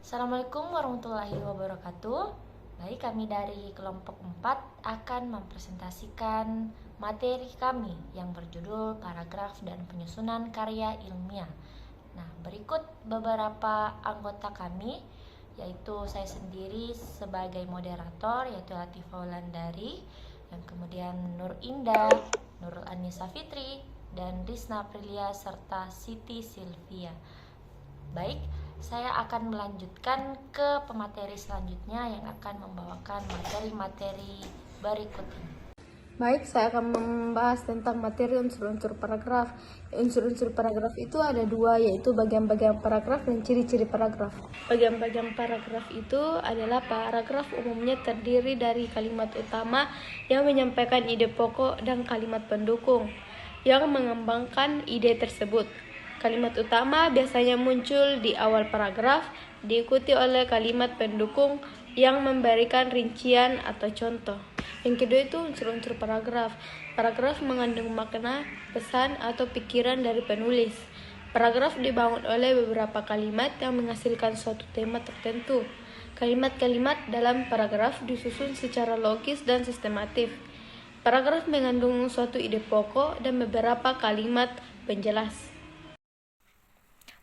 Assalamualaikum warahmatullahi wabarakatuh. Baik, kami dari kelompok 4 akan mempresentasikan materi kami yang berjudul paragraf dan penyusunan karya ilmiah. Nah, berikut beberapa anggota kami, yaitu saya sendiri sebagai moderator, yaitu Latifah Wulandari, dan kemudian Nur Indah, Nurul Anissa Fitri, dan Rizna Aprilia serta Siti Silvia. Baik, saya akan melanjutkan ke pemateri selanjutnya yang akan membawakan materi-materi berikut ini. Baik, saya akan membahas tentang materi unsur-unsur paragraf. Unsur-unsur paragraf itu ada dua, yaitu bagian-bagian paragraf dan ciri-ciri paragraf. Bagian-bagian paragraf itu adalah paragraf umumnya terdiri dari kalimat utama yang menyampaikan ide pokok dan kalimat pendukung yang mengembangkan ide tersebut. Kalimat utama biasanya muncul di awal paragraf, diikuti oleh kalimat pendukung yang memberikan rincian atau contoh. Yang kedua itu unsur-unsur paragraf. Paragraf mengandung makna, pesan, atau pikiran dari penulis. Paragraf dibangun oleh beberapa kalimat yang menghasilkan suatu tema tertentu. Kalimat-kalimat dalam paragraf disusun secara logis dan sistematif. Paragraf mengandung suatu ide pokok dan beberapa kalimat penjelas.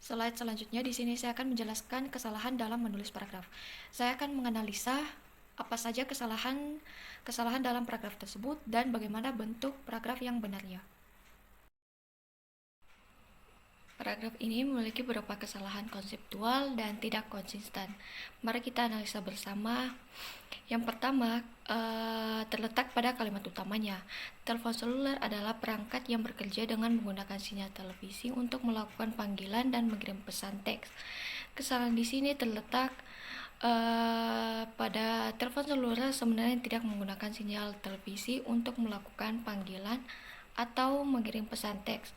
Slide selanjutnya di sini saya akan menjelaskan kesalahan dalam menulis paragraf. Saya akan menganalisa apa saja kesalahan dalam paragraf tersebut dan bagaimana bentuk paragraf yang benarnya. Paragraf ini memiliki beberapa kesalahan konseptual dan tidak konsisten. Mari kita analisa bersama. Yang pertama, terletak pada kalimat utamanya. Telepon seluler adalah perangkat yang bekerja dengan menggunakan sinyal televisi untuk melakukan panggilan dan mengirim pesan teks. Kesalahan di sini terletak pada telepon seluler sebenarnya tidak menggunakan sinyal televisi untuk melakukan panggilan atau mengirim pesan teks.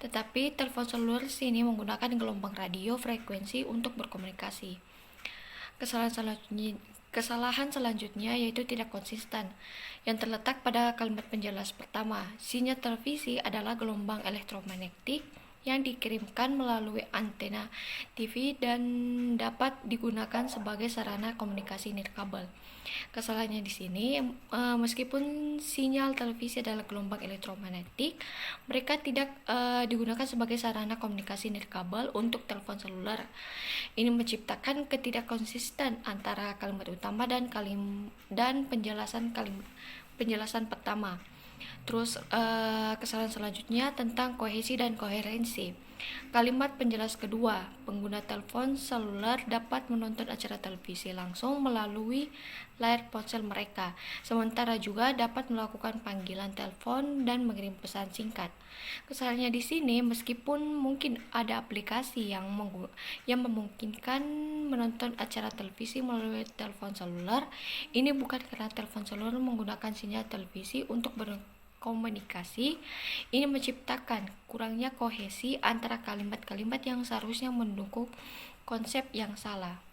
Tetapi telepon seluler sini menggunakan gelombang radio frekuensi untuk berkomunikasi. Kesalahan selanjutnya yaitu tidak konsisten, yang terletak pada kalimat penjelas pertama. Sinyal televisi adalah gelombang elektromagnetik yang dikirimkan melalui antena TV dan dapat digunakan sebagai sarana komunikasi nirkabel. Kesalahannya di sini, meskipun sinyal televisi adalah gelombang elektromagnetik, mereka tidak digunakan sebagai sarana komunikasi nirkabel untuk telepon seluler. Ini menciptakan ketidakkonsisten antara kalimat utama dan penjelasan pertama. Terus kesalahan selanjutnya tentang kohesi dan koherensi. Kalimat penjelas kedua, pengguna telepon seluler dapat menonton acara televisi langsung melalui layar ponsel mereka, sementara juga dapat melakukan panggilan telepon dan mengirim pesan singkat. Kesalahannya di sini, meskipun mungkin ada aplikasi yang memungkinkan menonton acara televisi melalui telepon seluler, ini bukan karena telepon seluler menggunakan sinyal televisi untuk komunikasi. Ini menciptakan kurangnya kohesi antara kalimat-kalimat yang seharusnya mendukung konsep yang salah.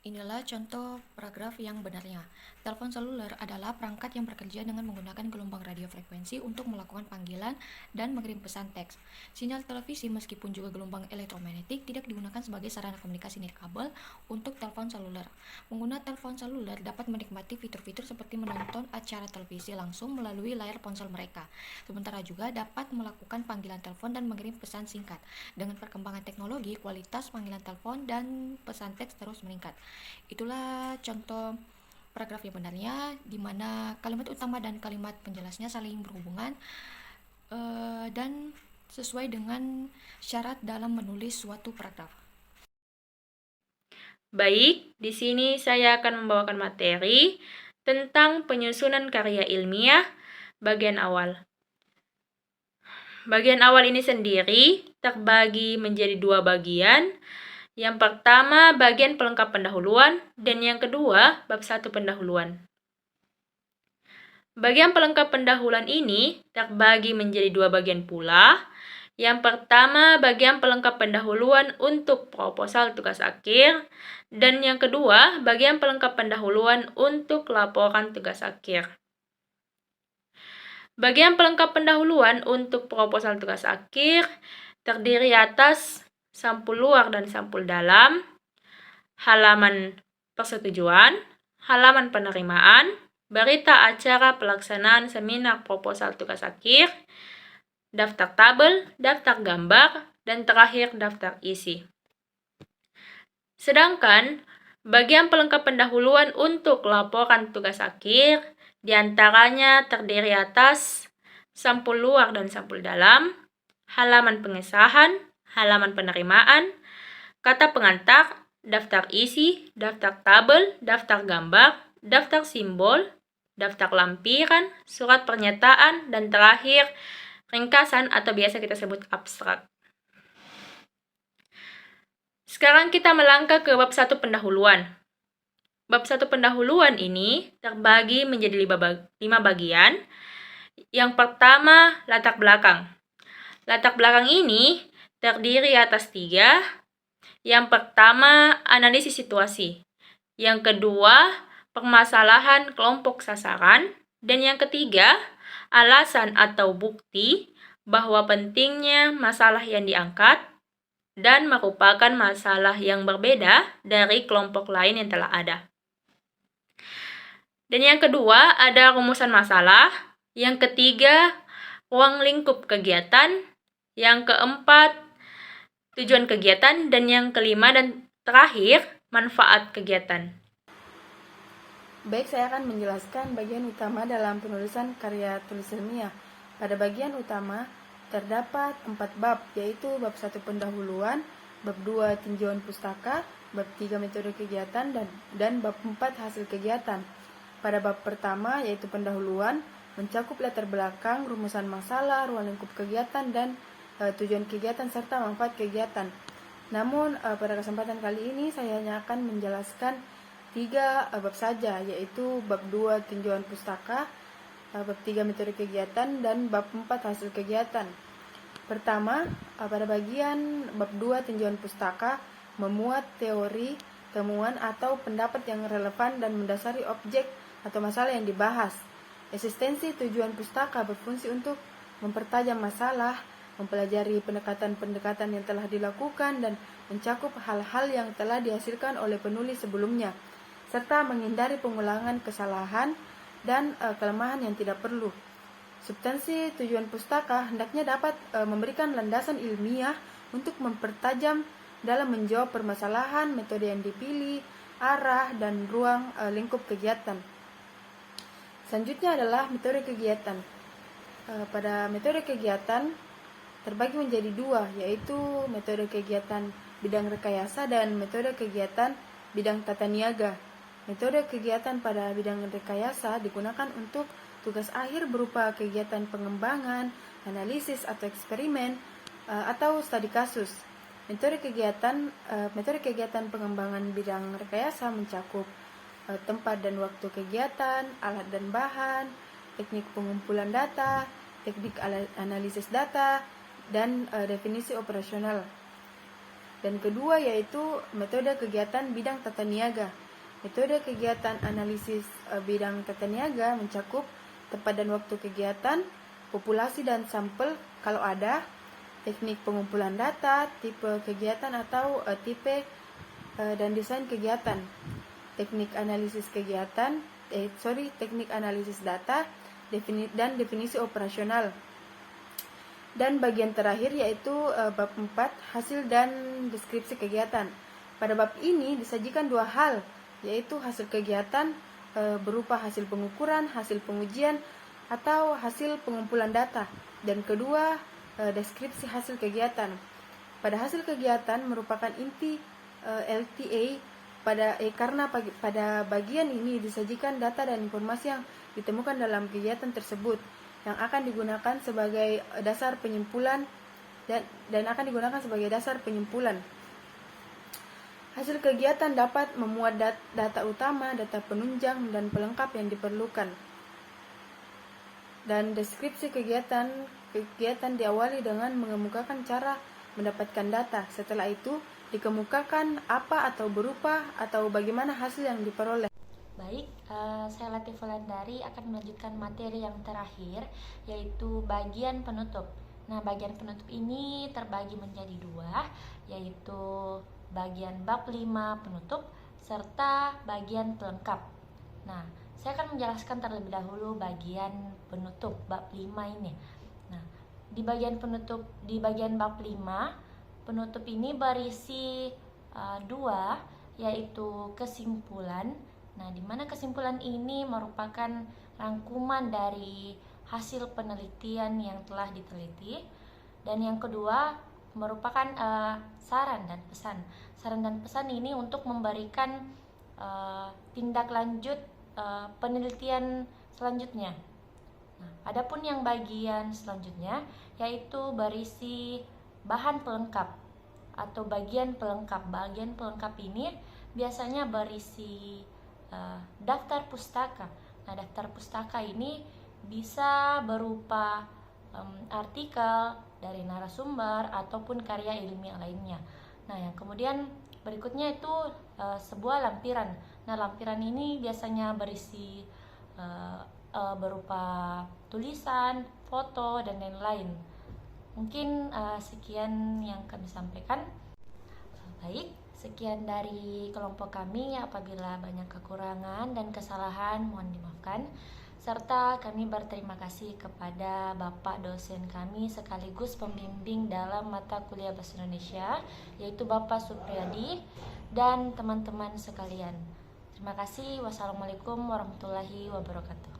Inilah contoh paragraf yang benarnya. Telepon seluler adalah perangkat yang bekerja dengan menggunakan gelombang radio frekuensi untuk melakukan panggilan dan mengirim pesan teks. Sinyal televisi meskipun juga gelombang elektromagnetik tidak digunakan sebagai sarana komunikasi nirkabel untuk telepon seluler. Pengguna telepon seluler dapat menikmati fitur-fitur seperti menonton acara televisi langsung melalui layar ponsel mereka. Sementara juga dapat melakukan panggilan telepon dan mengirim pesan singkat. Dengan perkembangan teknologi, kualitas panggilan telepon dan pesan teks terus meningkat. Itulah contoh paragraf yang benarnya, di mana kalimat utama dan kalimat penjelasnya saling berhubungan dan sesuai dengan syarat dalam menulis suatu paragraf. Baik, di sini saya akan membawakan materi tentang penyusunan karya ilmiah bagian awal. Bagian awal ini sendiri terbagi menjadi dua bagian. Yang pertama, bagian pelengkap pendahuluan, dan yang kedua, bab 1 pendahuluan. Bagian pelengkap pendahuluan ini terbagi menjadi dua bagian pula. Yang pertama, bagian pelengkap pendahuluan untuk proposal tugas akhir, dan yang kedua, bagian pelengkap pendahuluan untuk laporan tugas akhir. Bagian pelengkap pendahuluan untuk proposal tugas akhir terdiri atas sampul luar dan sampul dalam, halaman persetujuan, halaman penerimaan, berita acara pelaksanaan seminar proposal tugas akhir, daftar tabel, daftar gambar, dan terakhir daftar isi. Sedangkan bagian pelengkap pendahuluan untuk laporan tugas akhir diantaranya terdiri atas sampul luar dan sampul dalam, halaman pengesahan, halaman penerimaan, kata pengantar, daftar isi, daftar tabel, daftar gambar, daftar simbol, daftar lampiran, surat pernyataan, dan terakhir ringkasan atau biasa kita sebut abstrak. Sekarang kita melangkah ke bab 1 pendahuluan. Bab 1 pendahuluan ini terbagi menjadi 5 bagian. Yang pertama, latar belakang. Latar belakang ini terdiri atas 3. Yang pertama, analisis situasi. Yang kedua, permasalahan kelompok sasaran. Dan yang ketiga, alasan atau bukti bahwa pentingnya masalah yang diangkat dan merupakan masalah yang berbeda dari kelompok lain yang telah ada. Dan yang kedua, ada rumusan masalah. Yang ketiga, ruang lingkup kegiatan. Yang keempat, tujuan kegiatan. Dan yang kelima dan terakhir, manfaat kegiatan. Baik, saya akan menjelaskan bagian utama dalam penulisan karya tulis ilmiah. Pada bagian utama, terdapat 4 bab, yaitu bab 1 pendahuluan, bab 2 tinjauan pustaka, bab 3 metode kegiatan, dan bab 4 hasil kegiatan. Pada bab pertama, yaitu pendahuluan, mencakup latar belakang, rumusan masalah, ruang lingkup kegiatan, dan tujuan kegiatan serta manfaat kegiatan. Namun, pada kesempatan kali ini saya hanya akan menjelaskan 3 bab saja, yaitu bab 2 tinjauan pustaka, bab 3 metode kegiatan, dan bab 4 hasil kegiatan. Pertama, pada bagian bab 2 tinjauan pustaka memuat teori, temuan atau pendapat yang relevan dan mendasari objek atau masalah yang dibahas. Eksistensi tujuan pustaka berfungsi untuk mempertajam masalah, mempelajari pendekatan-pendekatan yang telah dilakukan dan mencakup hal-hal yang telah dihasilkan oleh penulis sebelumnya, serta menghindari pengulangan kesalahan dan kelemahan yang tidak perlu. Substansi tujuan pustaka hendaknya dapat memberikan landasan ilmiah untuk mempertajam dalam menjawab permasalahan, metode yang dipilih, arah, dan ruang lingkup kegiatan. Selanjutnya adalah metode kegiatan. Pada metode kegiatan terbagi menjadi 2, yaitu metode kegiatan bidang rekayasa dan metode kegiatan bidang tata niaga. Metode kegiatan pada bidang rekayasa digunakan untuk tugas akhir berupa kegiatan pengembangan, analisis atau eksperimen, atau studi kasus. Metode kegiatan pengembangan bidang rekayasa mencakup tempat dan waktu kegiatan, alat dan bahan, teknik pengumpulan data, teknik analisis data, dan definisi operasional. Dan kedua yaitu metode kegiatan bidang tata niaga. Metode kegiatan analisis bidang tata niaga mencakup tempat dan waktu kegiatan, populasi dan sampel kalau ada, teknik pengumpulan data, tipe kegiatan atau tipe dan desain kegiatan, teknik analisis data, dan definisi operasional. Dan bagian terakhir yaitu bab 4 hasil dan deskripsi kegiatan. Pada bab ini disajikan 2 hal, yaitu hasil kegiatan berupa hasil pengukuran, hasil pengujian, atau hasil pengumpulan data, dan kedua deskripsi hasil kegiatan. Pada hasil kegiatan merupakan inti LTA karena pada bagian ini disajikan data dan informasi yang ditemukan dalam kegiatan tersebut yang akan digunakan sebagai dasar penyimpulan dan akan digunakan sebagai dasar penyimpulan. Hasil kegiatan dapat memuat data utama, data penunjang, dan pelengkap yang diperlukan. Dan deskripsi kegiatan diawali dengan mengemukakan cara mendapatkan data. Setelah itu dikemukakan apa atau berupa atau bagaimana hasil yang diperoleh. Baik, saya Latifah Wulandari akan melanjutkan materi yang terakhir, yaitu bagian penutup. Nah, bagian penutup ini terbagi menjadi dua, yaitu bagian bab 5 penutup serta bagian pelengkap. Nah, saya akan menjelaskan terlebih dahulu bagian penutup bab 5 ini. Nah, di bagian bab 5 penutup ini berisi dua, yaitu kesimpulan. Nah, di mana kesimpulan ini merupakan rangkuman dari hasil penelitian yang telah diteliti, dan yang kedua merupakan saran dan pesan. Saran dan pesan ini untuk memberikan tindak lanjut penelitian selanjutnya. Nah, adapun yang bagian selanjutnya yaitu berisi bahan pelengkap atau bagian pelengkap. Bagian pelengkap ini biasanya berisi daftar pustaka. Nah, daftar pustaka ini bisa berupa artikel dari narasumber ataupun karya ilmiah lainnya. Nah, yang kemudian berikutnya itu sebuah lampiran. Nah, lampiran ini biasanya berisi berupa tulisan, foto, dan lain-lain. Mungkin sekian yang kami sampaikan. Baik, sekian dari kelompok kami. Apabila banyak kekurangan dan kesalahan, mohon dimaafkan. Serta kami berterima kasih kepada Bapak dosen kami sekaligus pembimbing dalam mata kuliah Bahasa Indonesia, yaitu Bapak Supriyadi, dan teman-teman sekalian. Terima kasih. Wassalamualaikum warahmatullahi wabarakatuh.